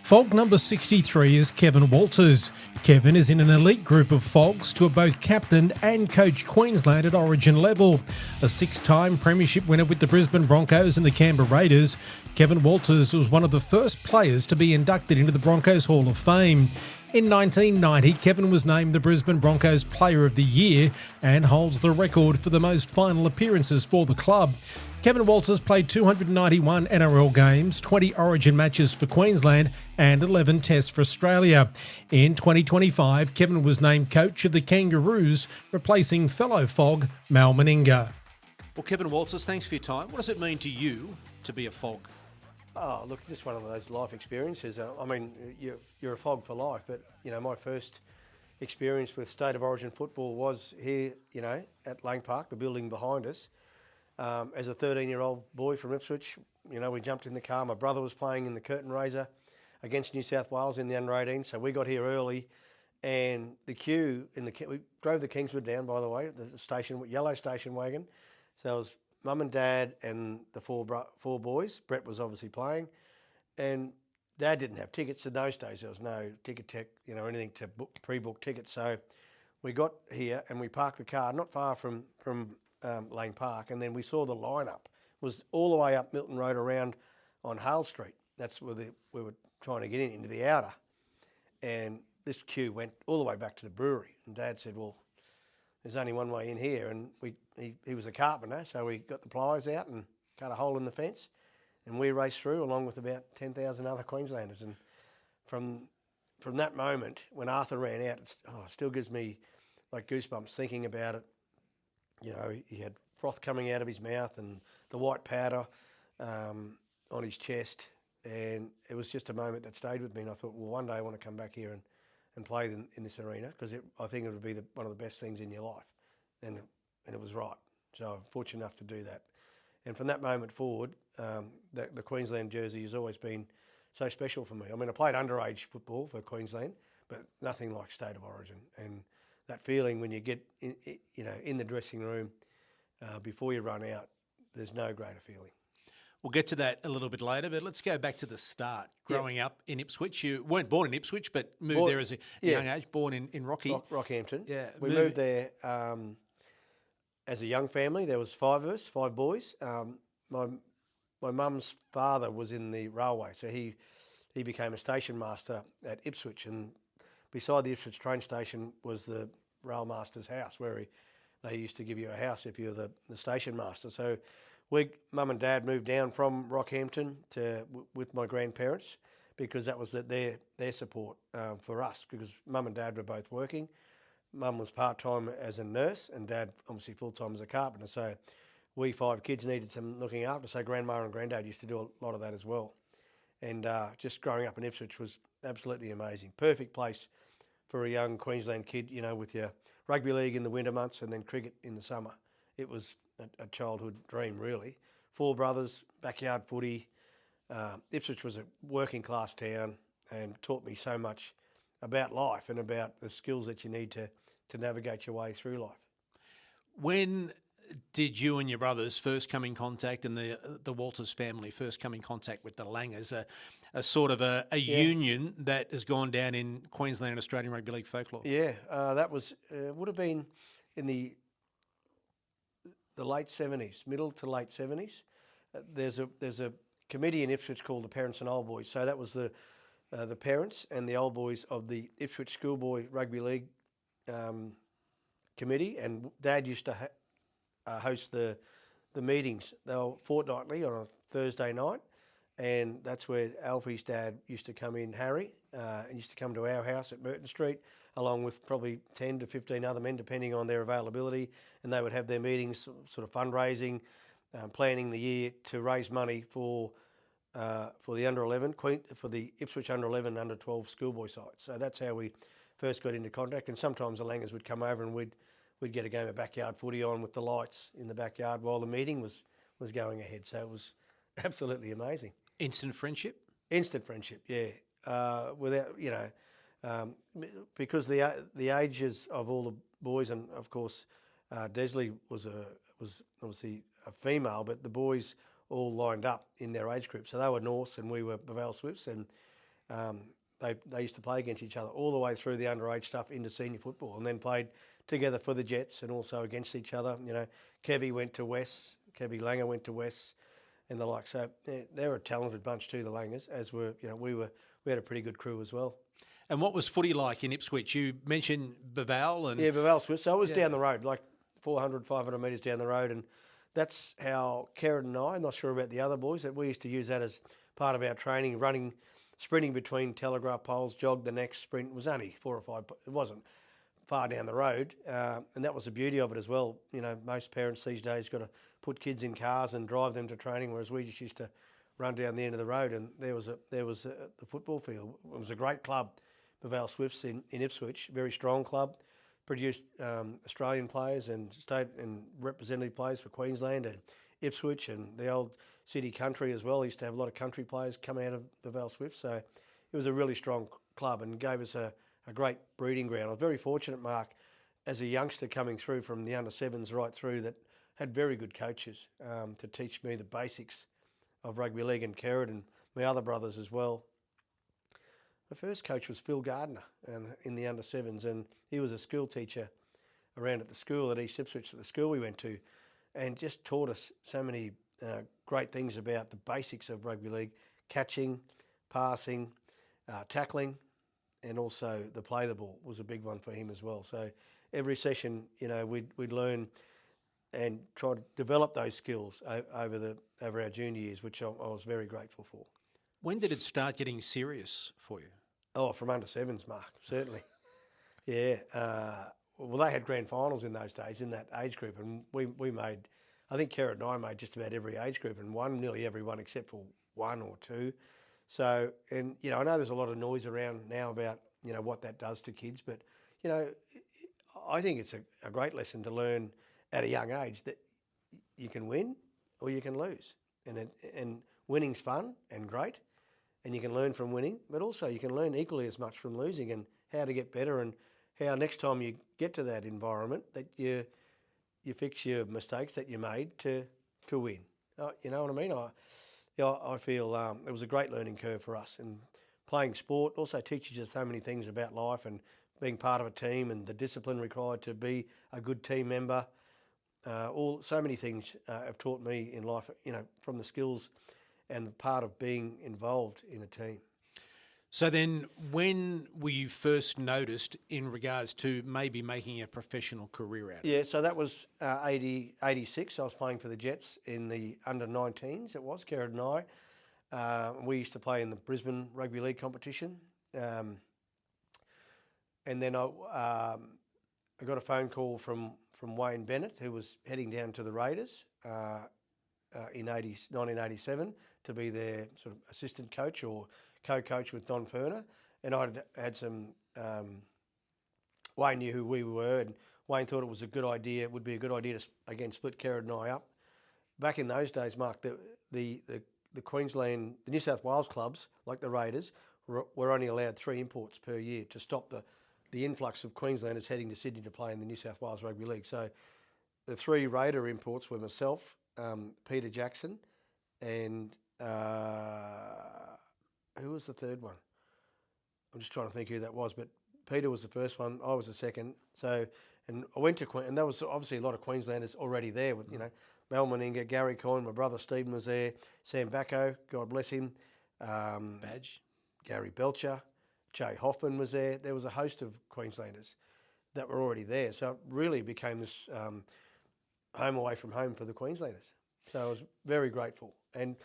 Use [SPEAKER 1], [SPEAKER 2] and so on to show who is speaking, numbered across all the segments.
[SPEAKER 1] FOG number 63 is Kevin Walters. Kevin is in an elite group of FOGs to have both captained and coached Queensland at origin level. A six-time Premiership winner with the Brisbane Broncos and the Canberra Raiders, Kevin Walters was one of the first players to be inducted into the Broncos Hall of Fame. In 1990, Kevin was named the Brisbane Broncos Player of the Year and holds the record for the most final appearances for the club. Kevin Walters played 291 NRL games, 20 Origin matches for Queensland and 11 tests for Australia. In 2025, Kevin was named coach of the Kangaroos, replacing fellow FOG Mal Meninga.
[SPEAKER 2] Well, Kevin Walters, thanks for your time. What does it mean to you to be a FOG?
[SPEAKER 3] Oh, look, just one of those life experiences. I mean, you're a FOG for life, but, my first experience with State of Origin football was here, at Lang Park, the building behind us. As a 13-year-old boy from Ipswich, we jumped in the car. My brother was playing in the curtain raiser against New South Wales in the under-18, so we got here early. And the queue, we drove the Kingswood down, by the way, the station, yellow station wagon. So it was Mum and Dad and the four boys. Brett was obviously playing. And Dad didn't have tickets. In those days, there was no ticket tech, anything to pre-book tickets. So we got here and we parked the car not far from Lang Park, and then we saw the lineup was all the way up Milton Road around on Hale Street. That's where we were trying to get into the outer. And this queue went all the way back to the brewery. And Dad said, well, there's only one way in here. And he was a carpenter, so we got the pliers out and cut a hole in the fence. And we raced through along with about 10,000 other Queenslanders. And from that moment, when Arthur ran out, it still gives me like goosebumps thinking about it. He had froth coming out of his mouth and the white powder on his chest. And it was just a moment that stayed with me. And I thought, well, one day I want to come back here and play in this arena because I think it would be one of the best things in your life. And it was right. So I'm fortunate enough to do that. And from that moment forward, the Queensland jersey has always been so special for me. I mean, I played underage football for Queensland, but nothing like State of Origin. And that feeling when you get in the dressing room before you run out, there's no greater feeling.
[SPEAKER 2] We'll get to that a little bit later, but let's go back to the start. Growing up in Ipswich, you weren't born in Ipswich, but moved there as a young age, born in
[SPEAKER 3] Rockhampton.
[SPEAKER 2] Yeah,
[SPEAKER 3] we moved there as a young family. There was five of us, five boys. My mum's father was in the railway, so he became a station master at Ipswich, and beside the Ipswich train station was the rail master's house, where they used to give you a house if you're the station master. So Mum and Dad moved down from Rockhampton with my grandparents because that was their support for us, because Mum and Dad were both working. Mum was part-time as a nurse and Dad obviously full-time as a carpenter. So we five kids needed some looking after. So Grandma and Granddad used to do a lot of that as well. And just growing up in Ipswich was absolutely amazing. Perfect place for a young Queensland kid, with your rugby league in the winter months and then cricket in the summer. It was a childhood dream, really. Four brothers, backyard footy. Ipswich was a working class town and taught me so much about life and about the skills that you need to navigate your way through life.
[SPEAKER 2] When did you and your brothers first come in contact, and the Walters family first come in contact with the Langers, a sort of a union that has gone down in Queensland and Australian rugby league folklore?
[SPEAKER 3] Yeah, that was would have been in the late 70s, middle to late 70s. There's a committee in Ipswich called the Parents and Old Boys. So that was the parents and the old boys of the Ipswich Schoolboy Rugby League committee, and Dad used to host the meetings. They were fortnightly on a Thursday night, and that's where Alfie's dad used to come in, Harry, and used to come to our house at Merton Street, along with probably 10 to 15 other men, depending on their availability, and they would have their meetings, sort of fundraising, planning the year to raise money for the under-11, for the Ipswich under-11, under-12 schoolboy side. So that's how we first got into contact, and sometimes the Langers would come over and we'd get a game of backyard footy on with the lights in the backyard while the meeting was going ahead. So it was absolutely amazing.
[SPEAKER 2] Instant friendship?
[SPEAKER 3] Instant friendship, yeah. Without, because the ages of all the boys, and of course Desley was obviously a female, but the boys all lined up in their age group. So they were Norse and we were Bavel Swifts, and They used to play against each other all the way through the underage stuff into senior football, and then played together for the Jets and also against each other. You know, Kevvie went to West, Kevvie Langer went to West, and the like. So they're a talented bunch too, the Langers. As were, you know, we had a pretty good crew as well.
[SPEAKER 2] And what was footy like in Ipswich? You mentioned Baval and
[SPEAKER 3] Baval Swiss. So I was down the road, like 400, 500 metres down the road, and that's how Kerrod and I'm not sure about the other boys, that we used to use that as part of our training, sprinting between telegraph poles, jog the next sprint. It was only 4 or 5, it wasn't far down the road, and that was the beauty of it as well. You know, most parents these days got to put kids in cars and drive them to training, whereas we just used to run down the end of the road, and there was the football field. It was a great club, Baval Swifts in Ipswich, very strong club, produced Australian players and state and representative players for Queensland and Ipswich and the old city country as well. Used to have a lot of country players come out of Baval Swifts, so it was a really strong club and gave us a great breeding ground. I was very fortunate, Mark, as a youngster coming through from the under-7s right through, that had very good coaches to teach me the basics of rugby league, and Kerrod and my other brothers as well. My first coach was Phil Gardner in the under-7s, and he was a school teacher around at the school at East Ipswich, at the school we went to, and just taught us so many great things about the basics of rugby league: catching, passing, tackling, and also the play the ball was a big one for him as well. So every session, you know, we'd learn and try to develop those skills over our junior years, which I was very grateful for.
[SPEAKER 2] when did it start getting serious for you?
[SPEAKER 3] Oh, from under-7s, Mark, certainly. Yeah. Well, they had grand finals in those days in that age group, and we made, I think Kerrod and I made just about every age group and won nearly every one except for 1 or 2. So, and, you know, I know there's a lot of noise around now about, you know, what that does to kids, but, you know, I think it's a great lesson to learn at a young age that you can win or you can lose. And winning's fun and great, and you can learn from winning, but also you can learn equally as much from losing and how to get better, and how next time you get to that environment that you fix your mistakes that you made to win. You know what I mean? I feel it was a great learning curve for us, and playing sport also teaches you so many things about life and being part of a team and the discipline required to be a good team member. So many things have taught me in life, you know, from the skills and the part of being involved in a team.
[SPEAKER 2] So then when were you first noticed in regards to maybe making a professional career out of it?
[SPEAKER 3] Yeah, so that was 86. I was playing for the Jets in the under-19s, it was, Kerrod and I. We used to play in the Brisbane Rugby League competition. And then I got a phone call from Wayne Bennett, who was heading down to the Raiders in 1987 to be their sort of assistant coach or co-coach with Don Ferner. And I had some, Wayne knew who we were, and Wayne thought it was a good idea. It would be a good idea to, again, split Kerrod and I up. Back in those days, Mark, the Queensland, the New South Wales clubs, like the Raiders, were only allowed 3 imports per year to stop the influx of Queenslanders heading to Sydney to play in the New South Wales Rugby League. So the 3 Raider imports were myself, Peter Jackson, and who was the third one? I'm just trying to think who that was, but Peter was the first one, I was the second. So, and I went to and there was obviously a lot of Queenslanders already there with, you know, Mel Meninga, Gary Coyne, my brother Stephen was there, Sam Bacco, God bless him.
[SPEAKER 2] Badge.
[SPEAKER 3] Gary Belcher, Jay Hoffman was there. There was a host of Queenslanders that were already there. So it really became this home away from home for the Queenslanders. So I was very grateful. And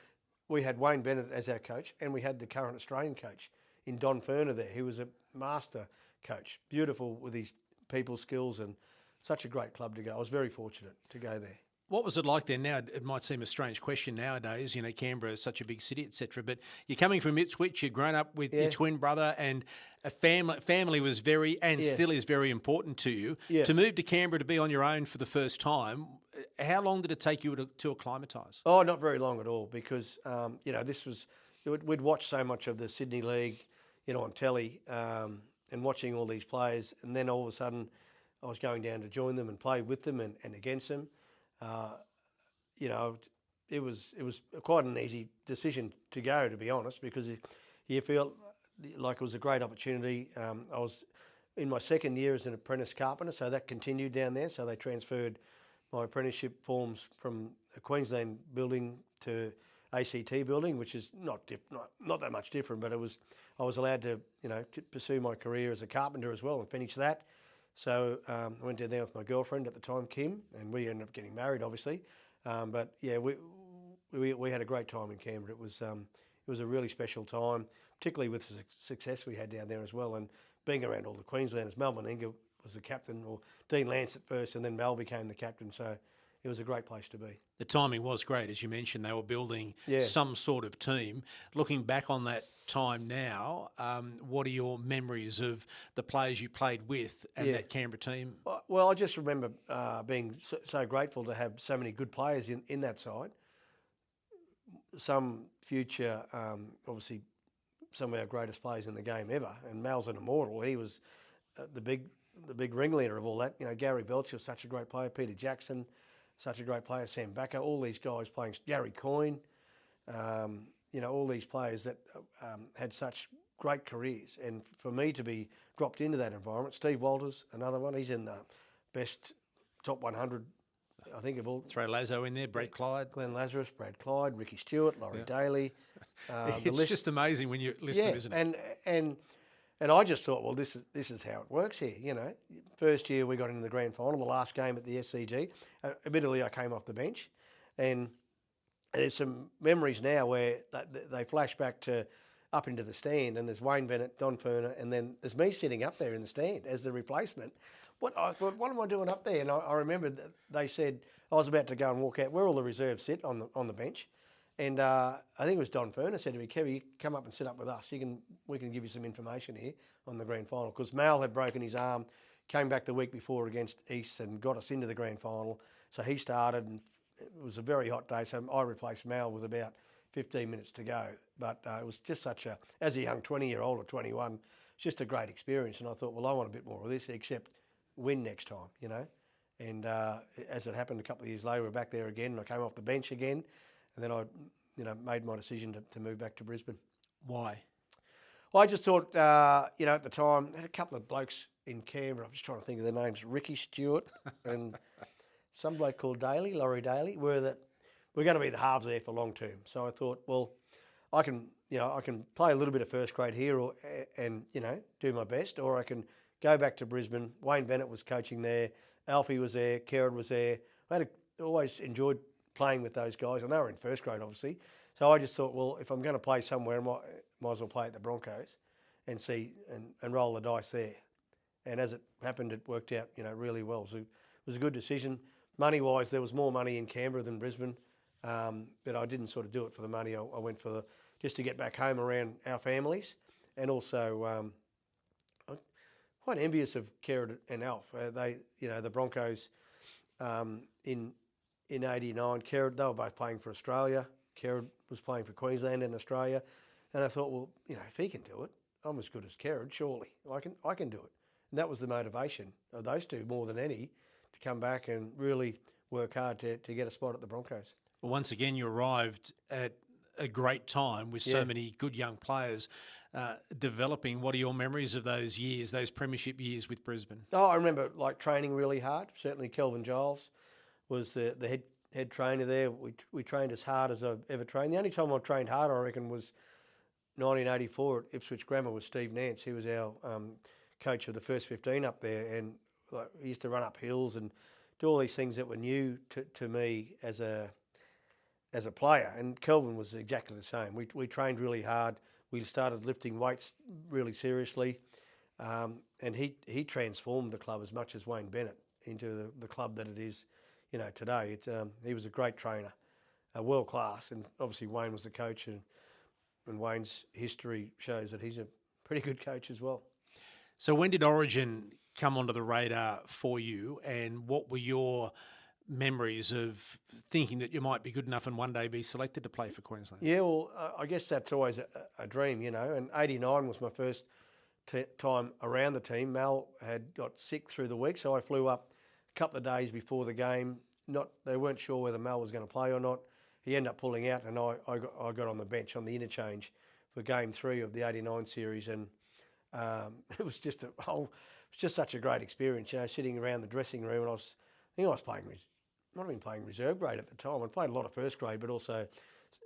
[SPEAKER 3] we had Wayne Bennett as our coach, and we had the current Australian coach in Don Ferner there, who was a master coach, beautiful with his people skills, and such a great club to go. I was very fortunate to go there.
[SPEAKER 2] What was it like there? Now, it might seem a strange question nowadays, you know, Canberra is such a big city, etc. But you're coming from Ipswich, you've grown up with your twin brother, and a family was very, and still is very important to you. Yeah. To move to Canberra to be on your own for the first time, how long did it take you to acclimatise?
[SPEAKER 3] Oh, not very long at all, because, you know, we'd watch so much of the Sydney League, you know, on telly, and watching all these players, and then all of a sudden I was going down to join them and play with them and against them. You know, it was quite an easy decision to go, to be honest, because you feel like it was a great opportunity. I was in my second year as an apprentice carpenter, so that continued down there. So they transferred my apprenticeship forms from a Queensland building to ACT building, which is not that much different, but I was allowed to pursue my career as a carpenter as well and finish that. So I went down there with my girlfriend at the time, Kim, and we ended up getting married, obviously. But yeah, we had a great time in Canberra. It was a really special time, particularly with the success we had down there as well, and being around all the Queenslanders. Mel Meninga was the captain, or Dean Lance at first, and then Mel became the captain. So it was a great place to be.
[SPEAKER 2] The timing was great, as you mentioned. They were building some sort of team. Looking back on that time now, what are your memories of the players you played with and that Canberra team?
[SPEAKER 3] Well, I just remember being so grateful to have so many good players in that side. Some future, obviously, some of our greatest players in the game ever, and Mal's an immortal. He was the big ringleader of all that. Gary Belcher was such a great player. Peter Jackson, such a great player. Sam Backer, all these guys playing. Gary Coyne, all these players that had such great careers. And for me to be dropped into that environment, Steve Walters, another one. He's in the best top 100, I think, of all.
[SPEAKER 2] Throw Lazo in there, Brad Clyde.
[SPEAKER 3] Glenn Lazarus, Brad Clyde, Ricky Stewart, Laurie Daly.
[SPEAKER 2] It's just amazing when you listen, isn't it?
[SPEAKER 3] And I just thought, well, this is how it works here. First year we got into the grand final, the last game at the SCG. Admittedly, I came off the bench, and there's some memories now where they flash back to up into the stand, and there's Wayne Bennett, Don Ferner, and then there's me sitting up there in the stand as the replacement. I thought, what am I doing up there? And I remember that they said I was about to go and walk out where all the reserves sit on the bench. And I think it was Don Ferner said to me, Kevvie, you come up and sit up with us. We can give you some information here on the grand final. Because Mal had broken his arm, came back the week before against East and got us into the grand final. So he started, and it was a very hot day. So I replaced Mal with about 15 minutes to go. But it was just as a young 20-year-old or 21, just a great experience. And I thought, well, I want a bit more of this, except win next time, And as it happened a couple of years later, we're back there again, and I came off the bench again. And then I, made my decision to move back to Brisbane.
[SPEAKER 2] Why?
[SPEAKER 3] Well, I just thought, at the time, I had a couple of blokes in Canberra. I'm just trying to think of their names. Ricky Stewart and some bloke called Laurie Daly, we're going to be the halves there for long term. So I thought, well, I can play a little bit of first grade here, and do my best, or I can go back to Brisbane. Wayne Bennett was coaching there. Alfie was there. Kerrod was there. I always enjoyed playing with those guys, and they were in first grade, obviously. So I just thought, well, if I'm going to play somewhere, I might as well play at the Broncos and see and roll the dice there. And as it happened, it worked out, really well. So it was a good decision. Money-wise, there was more money in Canberra than Brisbane, but I didn't sort of do it for the money. I went for just to get back home around our families, and also I'm quite envious of Kerrod and Alf. The Broncos in '89, Kerrod, they were both playing for Australia. Kerrod was playing for Queensland and Australia. And I thought, well, if he can do it, I'm as good as Kerrod, surely. I can do it. And that was the motivation of those two more than any, to come back and really work hard to get a spot at the Broncos.
[SPEAKER 2] Well, once again, you arrived at a great time with so many good young players developing. What are your memories of those years, those premiership years with Brisbane?
[SPEAKER 3] Oh, I remember training really hard. Certainly Kelvin Giles was the head trainer there. We trained as hard as I've ever trained. The only time I trained hard, I reckon, was 1984 at Ipswich Grammar with Steve Nance. He was our coach of the first 15 up there, and he used to run up hills and do all these things that were new to me as a player. And Kelvin was exactly the same. We trained really hard. We started lifting weights really seriously, and he transformed the club as much as Wayne Bennett into the club that it is, today. He was a great trainer, world class, and obviously Wayne was the coach, and Wayne's history shows that he's a pretty good coach as well.
[SPEAKER 2] So when did Origin come onto the radar for you, and what were your memories of thinking that you might be good enough and one day be selected to play for Queensland?
[SPEAKER 3] Yeah, well, I guess that's always a dream, and '89 was my first time around the team. Mal had got sick through the week, so I flew up a couple of days before the game. They weren't sure whether Mal was going to play or not. He ended up pulling out, and I got on the bench on the interchange Game 3 of the '89 series, and it was just such a great experience. Sitting around the dressing room, and I think I was playing. Might have been playing reserve grade at the time. I played a lot of first grade, but also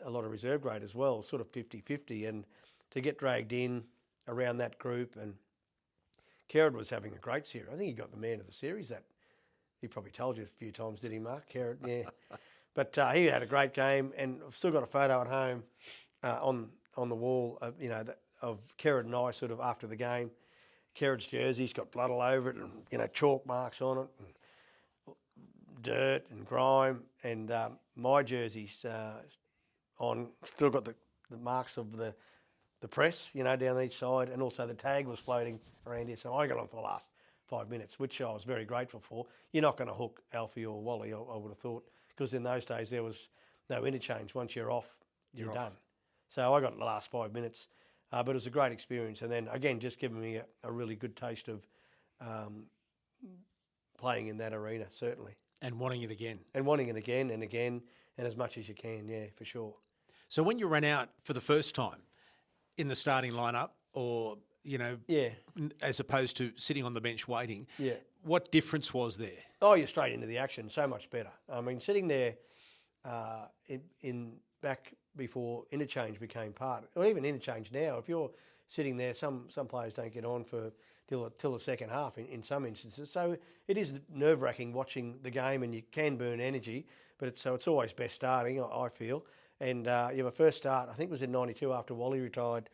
[SPEAKER 3] a lot of reserve grade as well, sort of 50-50. And to get dragged in around that group, and Kerrod was having a great series. I think he got the man of the series. That he probably told you a few times, did he, Mark? Kerrod, yeah. But he had a great game, and I've still got a photo at home on the wall of of Kerrod and I sort of after the game. Kerrod's jersey's got blood all over it, and chalk marks on it, and dirt and grime, and my jersey's still got the marks of the press, down each side, and also the tag was floating around here. So I got on for the last 5 minutes, which I was very grateful for. You're not going to hook Alfie or Wally, I would have thought, because in those days there was no interchange. Once you're off, you're done. So I got the last 5 minutes, but it was a great experience. And then again, just giving me a really good taste of playing in that arena, certainly.
[SPEAKER 2] And wanting it again.
[SPEAKER 3] And wanting it again and again, and as much as you can, yeah, for sure.
[SPEAKER 2] So when you ran out for the first time in the starting lineup, or, as opposed to sitting on the bench waiting, what difference was there?
[SPEAKER 3] Oh, you're straight into the action, so much better. I mean, sitting there in back before interchange became part, or even interchange now, if you're sitting there, some players don't get on for till the second half in some instances. So it is nerve-wracking watching the game, and you can burn energy, but it's always best starting, I feel. And my first start, I think, was in '92 after Wally retired,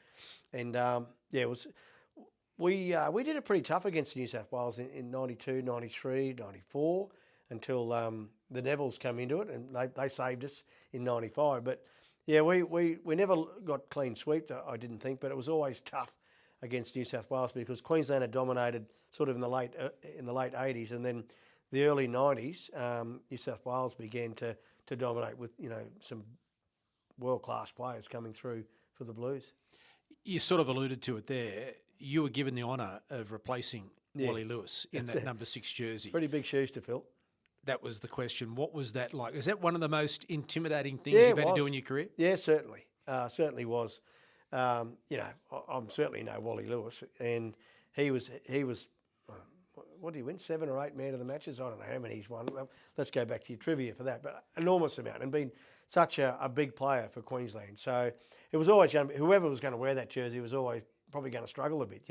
[SPEAKER 3] and it was. We did it pretty tough against New South Wales in '92, '93, '94 until the Nevilles come into it, and they saved us in '95. But yeah, we never got clean sweep, I didn't think, but it was always tough against New South Wales because Queensland had dominated sort of in the late '80s, and then the early '90s, New South Wales began to dominate with some world-class players coming through for the Blues.
[SPEAKER 2] You sort of alluded to it there. You were given the honour of replacing Wally Lewis in that number 6 jersey.
[SPEAKER 3] Pretty big shoes to fill.
[SPEAKER 2] That was the question. What was that like? Is that one of the most intimidating things you've had to do in your career?
[SPEAKER 3] Yeah, certainly. Certainly was. I'm certainly no Wally Lewis, and he was. What did he win? 7 or 8 man of the matches? I don't know how many he's won. Let's go back to your trivia for that. But enormous amount, and been such a big player for Queensland. So it was always going to be, whoever was going to wear that jersey was always probably going to struggle a bit,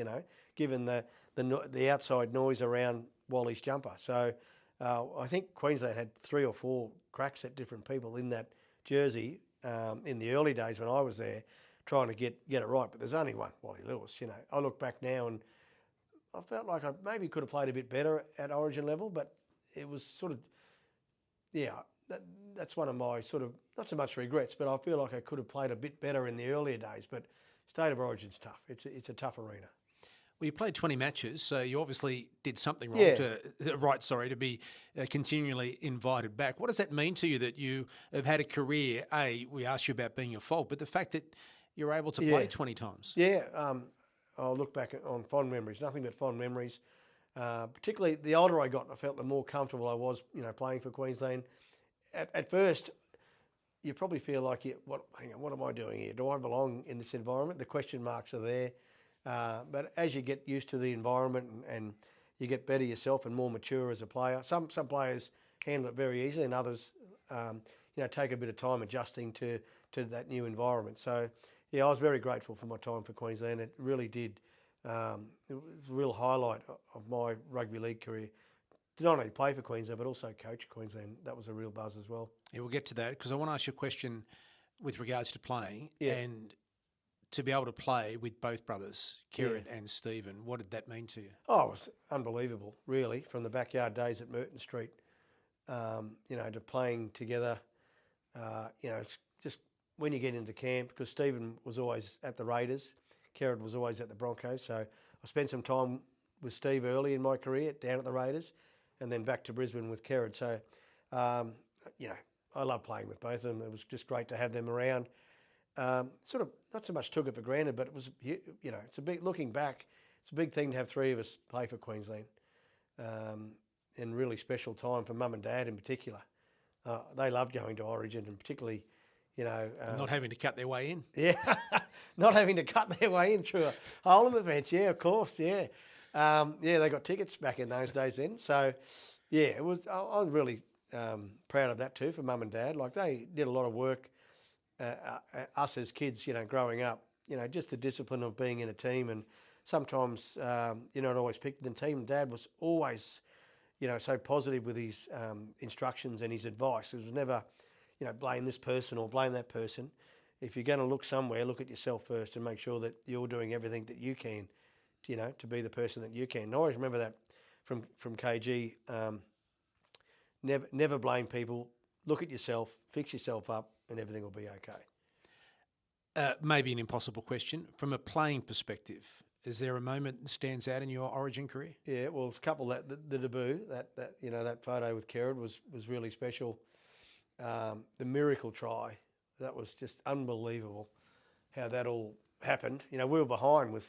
[SPEAKER 3] given the outside noise around Wally's jumper. So I think Queensland had 3 or 4 cracks at different people in that jersey in the early days when I was there, trying to get it right. But there's only one Wally Lewis. I look back now and I felt like I maybe could have played a bit better at Origin level, but it was sort of, that's one of my sort of, not so much regrets, but I feel like I could have played a bit better in the earlier days. But State of Origin's tough. It's a tough arena.
[SPEAKER 2] Well, you played 20 matches, so you obviously did something wrong to be continually invited back. What does that mean to you that you have had a career? We asked you about being your fault, but the fact that you're able to play 20 times.
[SPEAKER 3] Yeah, I'll look back on fond memories, nothing but fond memories. Particularly the older I got, I felt the more comfortable I was, playing for Queensland. At first, you probably feel like, hang on, what am I doing here? Do I belong in this environment? The question marks are there. But as you get used to the environment and you get better yourself and more mature as a player, some players handle it very easily, and others, take a bit of time adjusting to that new environment. So, I was very grateful for my time for Queensland. It really did. It was a real highlight of my rugby league career. To not only play for Queensland, but also coach Queensland. That was a real buzz as well.
[SPEAKER 2] Yeah, we'll get to that because I want to ask you a question with regards to playing and to be able to play with both brothers, Kerrod and Stephen. What did that mean to you? Oh,
[SPEAKER 3] it was unbelievable, really, from the backyard days at Merton Street, to playing together. It's just when you get into camp, because Stephen was always at the Raiders, Kerrod was always at the Broncos. So I spent some time with Steve early in my career down at the Raiders and then back to Brisbane with Kerrod. So, I love playing with both of them. It was just great to have them around. Sort of not so much took it for granted, but it was, it's a big, looking back, it's a big thing to have 3 of us play for Queensland. And really special time for Mum and Dad in particular. They loved going to Origin, and particularly,
[SPEAKER 2] not having to cut their way in.
[SPEAKER 3] Yeah, not having to cut their way in through a hole in the fence. Yeah, of course. Yeah, they got tickets back in those days then. So, yeah, it was. I'm really proud of that too for Mum and Dad. Like they did a lot of work. Us as kids, growing up, just the discipline of being in a team, and sometimes you're not always picked in the team. Dad was always, so positive with his instructions and his advice. It was never, blame this person or blame that person. If you're going to look somewhere, look at yourself first and make sure that you're doing everything that you can, to be the person that you can. And I always remember that from KG. Never blame people. Look at yourself, fix yourself up, and everything will be okay.
[SPEAKER 2] Maybe an impossible question. From a playing perspective, is there a moment that stands out in your Origin career?
[SPEAKER 3] Yeah, well, it's a couple that the debut, that photo with Kerrod was really special. The miracle try, that was just unbelievable how that all happened. We were behind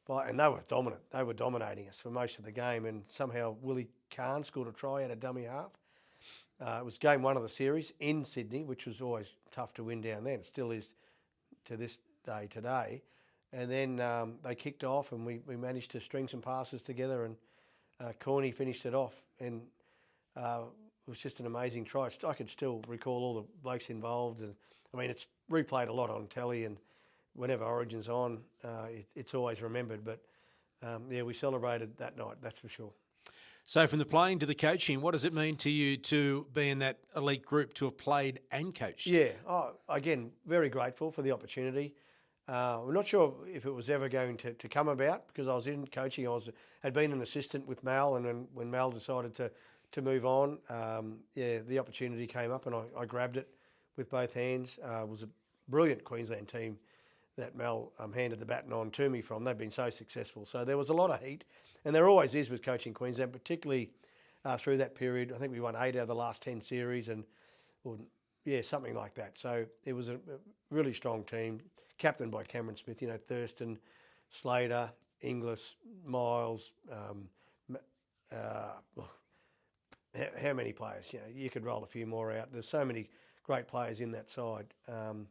[SPEAKER 3] and they were dominant. They were dominating us for most of the game, and somehow Willie Kahn scored a try at a dummy half. It was game 1 of the series in Sydney, which was always tough to win down there. It still is to this day today. And then they kicked off and we managed to string some passes together, and Corny finished it off. And it was just an amazing try. I could still recall all the blokes involved. And it's replayed a lot on telly, and whenever Origin's on, it's always remembered. But we celebrated that night, that's for sure.
[SPEAKER 2] So from the playing to the coaching, what does it mean to you to be in that elite group, to have played and coached?
[SPEAKER 3] Yeah, again, very grateful for the opportunity. I'm not sure if it was ever going to come about, because I was in coaching. Had been an assistant with Mal, and then when Mal decided to move on, the opportunity came up and I grabbed it with both hands. It was a brilliant Queensland team that Mal handed the baton on to me from. They've been so successful. So there was a lot of heat, and there always is with coaching Queensland, particularly through that period. I think we won 8 out of the last 10 series, something like that. So it was a really strong team, captained by Cameron Smith, Thurston, Slater, Inglis, Miles, how many players? You could roll a few more out. There's so many great players in that side. So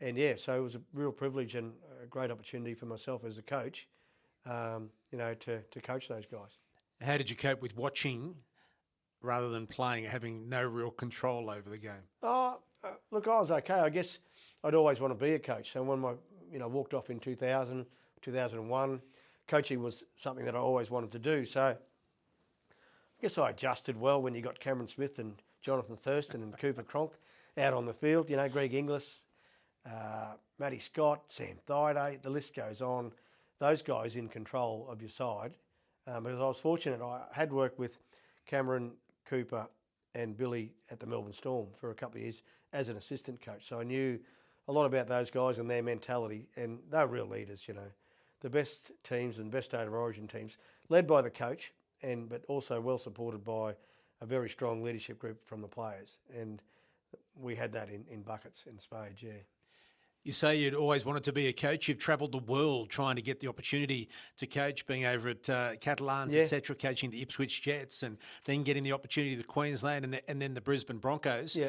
[SPEAKER 3] it was a real privilege and a great opportunity for myself as a coach, to coach those guys.
[SPEAKER 2] How did you cope with watching rather than playing, having no real control over the game?
[SPEAKER 3] Look, I was okay. I guess I'd always want to be a coach. So when I walked off in 2000, 2001, coaching was something that I always wanted to do. So I guess I adjusted well when you got Cameron Smith and Jonathan Thurston and Cooper Cronk out on the field. Greg Inglis, Matty Scott, Sam Thaiday, the list goes on. Those guys in control of your side. Because I was fortunate, I had worked with Cameron, Cooper and Billy at the Melbourne Storm for a couple of years as an assistant coach. So I knew a lot about those guys and their mentality, and they're real leaders, The best teams and best state of origin teams, led by the coach, but also well supported by a very strong leadership group from the players. And we had that in buckets and spades, yeah.
[SPEAKER 2] You say you'd always wanted to be a coach. You've travelled the world trying to get the opportunity to coach, being over at Catalans, etc., coaching the Ipswich Jets, and then getting the opportunity to Queensland and then the Brisbane Broncos.
[SPEAKER 3] Yeah.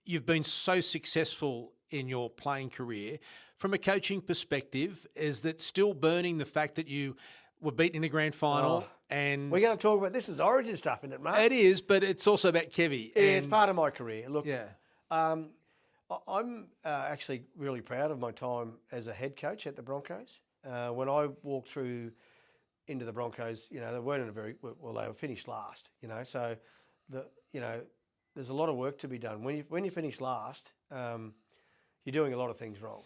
[SPEAKER 2] You've been so successful in your playing career. From a coaching perspective, is that still burning the fact that you were beaten in a grand final? And
[SPEAKER 3] we're going to talk about this as Origin stuff, isn't it, mate?
[SPEAKER 2] It is, but it's also about Kevvie.
[SPEAKER 3] Yeah, it's part of my career. Look,
[SPEAKER 2] yeah.
[SPEAKER 3] I'm actually really proud of my time as a head coach at the Broncos. When I walked through into the Broncos, they weren't in a very well. They were finished last, So there's a lot of work to be done. When you finish last, you're doing a lot of things wrong,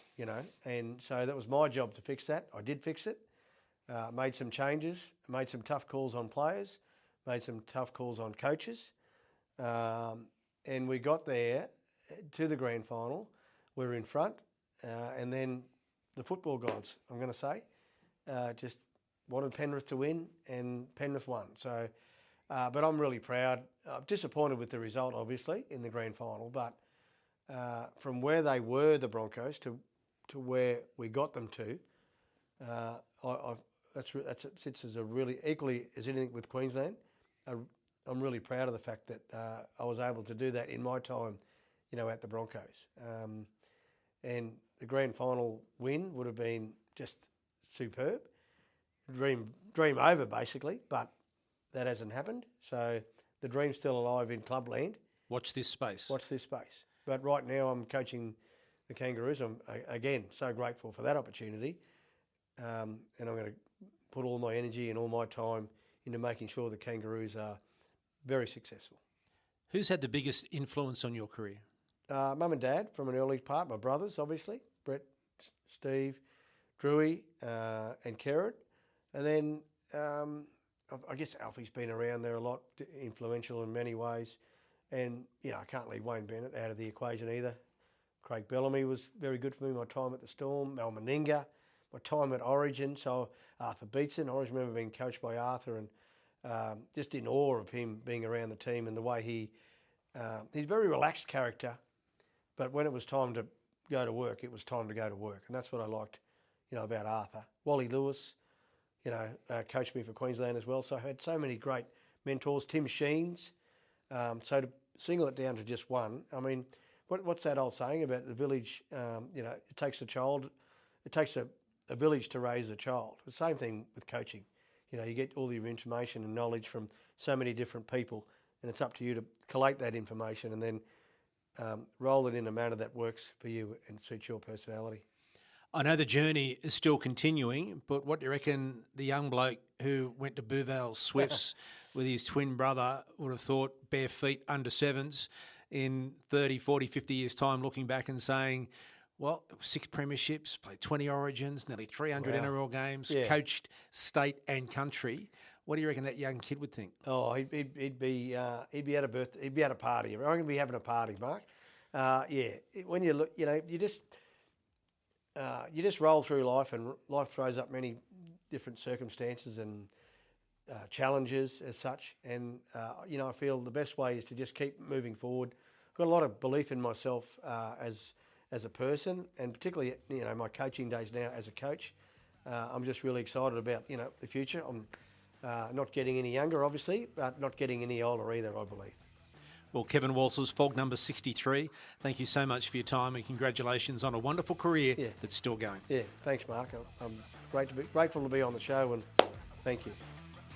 [SPEAKER 3] And so that was my job to fix that. I did fix it. Made some changes. Made some tough calls on players. Made some tough calls on coaches. And we got there to the grand final. We were in front, and then the football gods, I'm going to say, just wanted Penrith to win, and Penrith won. So, but I'm really proud. I'm disappointed with the result, obviously, in the grand final, but from where they were, the Broncos, to where we got them to, that sits as a really, equally as anything with Queensland. I'm really proud of the fact that I was able to do that in my time, at the Broncos. And the grand final win would have been just superb. Dream over, basically, but that hasn't happened. So the dream's still alive in clubland.
[SPEAKER 2] Watch this space.
[SPEAKER 3] But right now I'm coaching the Kangaroos. I'm, again, so grateful for that opportunity. And I'm going to put all my energy and all my time into making sure the Kangaroos are very successful.
[SPEAKER 2] Who's had the biggest influence on your career?
[SPEAKER 3] Mum and Dad from an early part, my brothers, obviously, Brett, Steve, Drewy, and Kerrod. And then I guess Alfie's been around there a lot, influential in many ways. And, I can't leave Wayne Bennett out of the equation either. Craig Bellamy was very good for me, my time at the Storm. Mal Meninga, my time at Origin. So Arthur Beetson, I always remember being coached by Arthur and just in awe of him being around the team and the way he's a very relaxed character. But when it was time to go to work, it was time to go to work. And that's what I liked, about Arthur. Wally Lewis, coached me for Queensland as well. So I had so many great mentors. Tim Sheens. So to single it down to just one, I mean, what's that old saying about the village? It takes a village to raise a child. The same thing with coaching. You get all your information and knowledge from so many different people, and it's up to you to collate that information and then roll it in a manner that works for you and suits your personality.
[SPEAKER 2] I know the journey is still continuing, but what do you reckon the young bloke who went to Bouval Swifts with his twin brother would have thought, bare feet, under sevens, in 30, 40, 50 years' time, looking back and saying, well, 6 premierships, played 20 origins, nearly 300 NRL games, coached state and country. What do you reckon that young kid would think?
[SPEAKER 3] Oh, he'd be at a birthday, he'd be at a party. I'm going to be having a party, Mark. When you look, you just roll through life, and life throws up many different circumstances and challenges as such. And I feel the best way is to just keep moving forward. I've got a lot of belief in myself as a person, and particularly my coaching days now as a coach. I'm just really excited about the future. I'm not getting any younger, obviously, but not getting any older either, I believe.
[SPEAKER 2] Well, Kevin Walters, FOG number 63, thank you so much for your time and congratulations on a wonderful career that's still going.
[SPEAKER 3] Yeah, thanks, Mark. I'm grateful to be on the show, and thank you.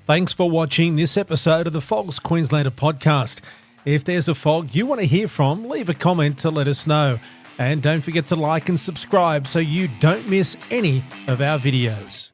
[SPEAKER 1] Thanks for watching this episode of the FOGS Queenslander Podcast. If there's a FOG you want to hear from, leave a comment to let us know. And don't forget to like and subscribe so you don't miss any of our videos.